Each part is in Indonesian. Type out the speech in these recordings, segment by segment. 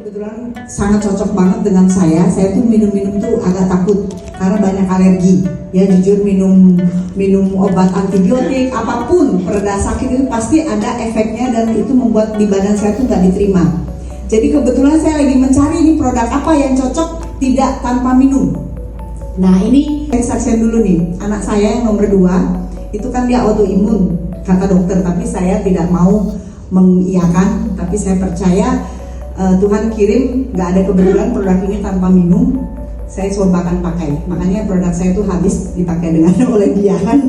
kebetulan sangat cocok banget dengan saya. Saya tuh minum-minum tuh agak takut karena banyak alergi. Ya jujur minum obat antibiotik apapun pereda sakit itu pasti ada efeknya dan itu membuat di badan saya tuh nggak diterima. Jadi kebetulan saya lagi mencari ini produk apa yang cocok tidak tanpa minum. Nah ini saya saksikan dulu nih, anak saya yang nomor 2 itu kan dia autoimun kata dokter, tapi saya tidak mau mengiyakan, tapi saya percaya Tuhan kirim, nggak ada kebetulan produk ini tanpa minum, saya cobakan pakai. Makanya produk saya itu habis dipakai dengan oleh dia kan.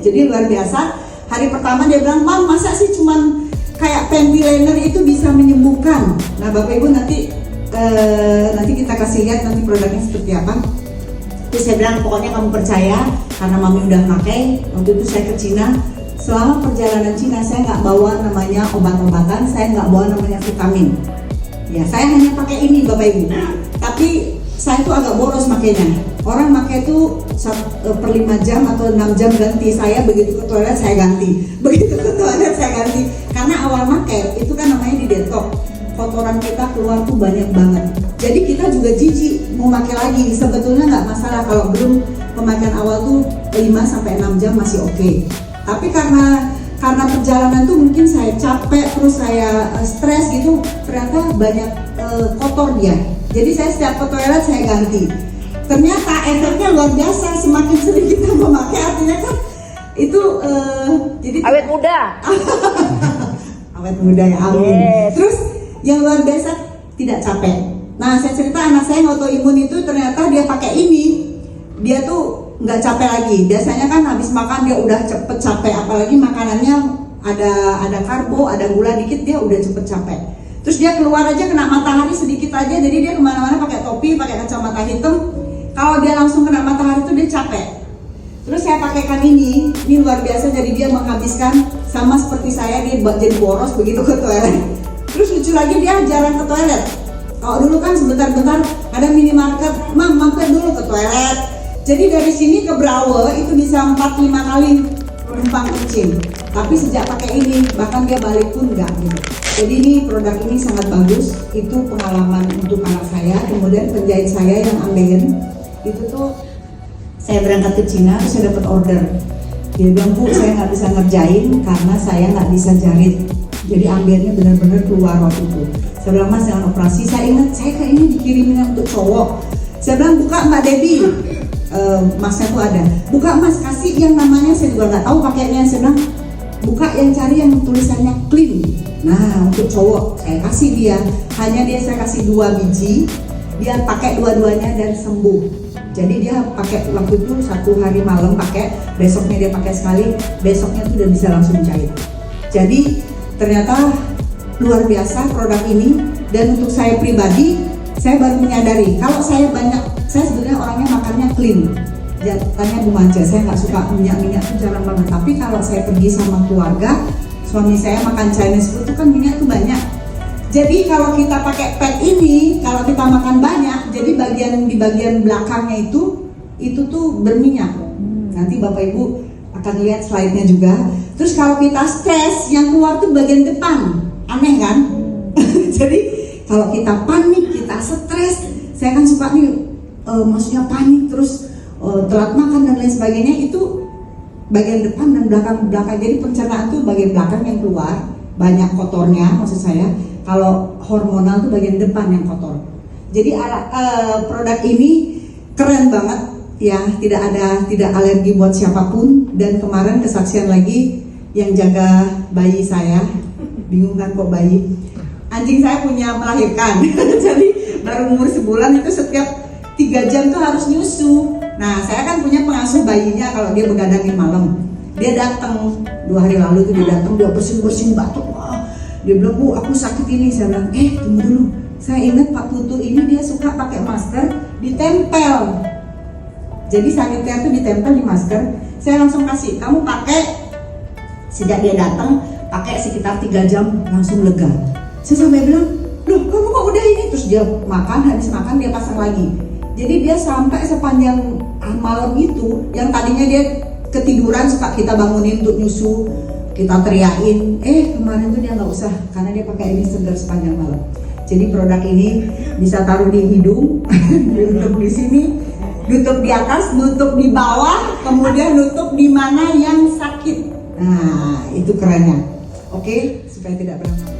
Jadi luar biasa. Hari pertama dia bilang, "Mam, masa sih cuman kayak Pentiliner itu bisa menyembuhkan?" Nah Bapak Ibu nanti kita kasih lihat nanti produknya seperti apa. Terus saya bilang, pokoknya kamu percaya karena Mami udah pakai. Waktu itu saya ke Cina. Selama perjalanan Cina saya nggak bawa namanya obat-obatan, saya nggak bawa namanya vitamin. Ya, saya hanya pakai ini Bapak Ibu. Tapi saya tuh agak boros makainya. Orang pakai itu per 5 jam atau 6 jam ganti. Saya begitu ke toilet saya ganti. Begitu ke toilet saya ganti. Karena awal pakai itu kan namanya di detox. Kotoran kita keluar tuh banyak banget. Jadi kita juga jijik mau pakai lagi. Sebetulnya nggak masalah kalau belum pemakaian awal tuh 5 sampai 6 jam masih oke. Tapi karena perjalanan tuh mungkin saya capek terus saya stres gitu, ternyata banyak kotor dia. Jadi saya setiap ke toilet saya ganti. Ternyata efeknya luar biasa, semakin sering kita memakai artinya kan itu jadi awet muda. Awet muda ya, amin. Yes. Terus yang luar biasa tidak capek. Nah saya cerita anak saya yang autoimun itu ternyata dia pakai ini, dia tuh nggak capek lagi. Biasanya kan habis makan dia udah cepet capek, apalagi makanannya ada karbo, ada gula dikit dia udah cepet capek. Terus dia keluar aja kena matahari sedikit aja, jadi dia kemana-mana pakai topi, pakai kacamata hitam. Kalau dia langsung kena matahari itu dia capek. Terus saya pakaikan ini luar biasa. Jadi dia menghabiskan sama seperti saya, dia jadi boros begitu ke toilet. Terus lucu lagi dia jarang ke toilet. Kalau dulu kan sebentar-bentar ada minimarket, "Mam, mampir dulu ke toilet." Jadi dari sini ke Brawe itu bisa 4-5 kali numpang kencing. Tapi sejak pakai ini bahkan dia balik pun enggak gitu. Jadi ini produk ini sangat bagus. Itu pengalaman untuk anak saya. Kemudian penjahit saya yang ambeien itu tuh saya berangkat ke Cina terus saya dapat order. Dia bilang, "Bu, saya nggak bisa ngerjain karena saya nggak bisa jahit." Jadi ambeiennya benar-benar keluar waktu itu. Saya bilang, "Mas jangan operasi." Saya ingat saya kayak ini dikirimin untuk cowok. Saya bilang, "Buka Mbak Debbie." Masnya tuh ada, "Buka Mas, kasih yang namanya," saya juga nggak tahu pakainya. Saya bilang, "Buka yang cari yang tulisannya clean." Nah untuk cowok saya kasih dia, saya kasih 2 biji, dia pakai dua-duanya dan sembuh. Jadi dia pakai waktu itu 1 hari malam pakai, besoknya dia pakai sekali, besoknya tuh udah bisa langsung jahit. Jadi ternyata luar biasa produk ini. Dan untuk saya pribadi, saya baru menyadari kalau saya sebenarnya orangnya makannya clean. Ya, tanya Bu Manja, saya nggak suka minyak tuh jarang banget. Tapi kalau saya pergi sama keluarga, suami saya makan Chinese food itu kan minyak tuh banyak. Jadi kalau kita pakai pad ini, kalau kita makan banyak, jadi di bagian belakangnya itu tuh berminyak. Nanti Bapak Ibu akan lihat slide-nya juga. Terus kalau kita stres, yang keluar tuh bagian depan. Aneh kan? Jadi kalau kita panik, kita stres, saya kan suka nih maksudnya panik terus telat makan dan lain sebagainya, itu bagian depan dan belakang. Jadi pencernaan tuh bagian belakang yang keluar banyak kotornya, maksud saya. Kalau hormonal tuh bagian depan yang kotor. Jadi produk ini keren banget ya, tidak alergi buat siapapun. Dan kemarin kesaksian lagi yang jaga bayi saya, bingung kan kok bayi, anjing saya punya melahirkan. Jadi baru umur sebulan itu setiap 3 jam tuh harus nyusu. Nah saya kan punya pengasuh bayinya kalau dia begadangin malam. Dia datang 2 hari lalu tuh dia datang, dia bersin batuk. Wah, dia bilang, "Bu, aku sakit ini." Saya bilang, "Tunggu dulu. Saya ingat Pak Putu ini dia suka pakai masker ditempel. Jadi saniter tuh ditempel di masker." Saya langsung kasih, "Kamu pakai." Sejak dia datang pakai sekitar 3 jam langsung lega. Saya sampai bilang, "Loh, kamu kok udah ini?" Terus dia habis makan dia pasang lagi. Jadi dia sampai sepanjang malam itu, yang tadinya dia ketiduran suka kita bangunin untuk nyusu, kita teriakin, kemarin tuh dia nggak usah karena dia pakai ini segar sepanjang malam. Jadi produk ini bisa taruh di hidung, nutup di sini, nutup di atas, nutup di bawah, kemudian nutup di mana yang sakit. Nah, itu kerennya. Oke, supaya tidak berantakan.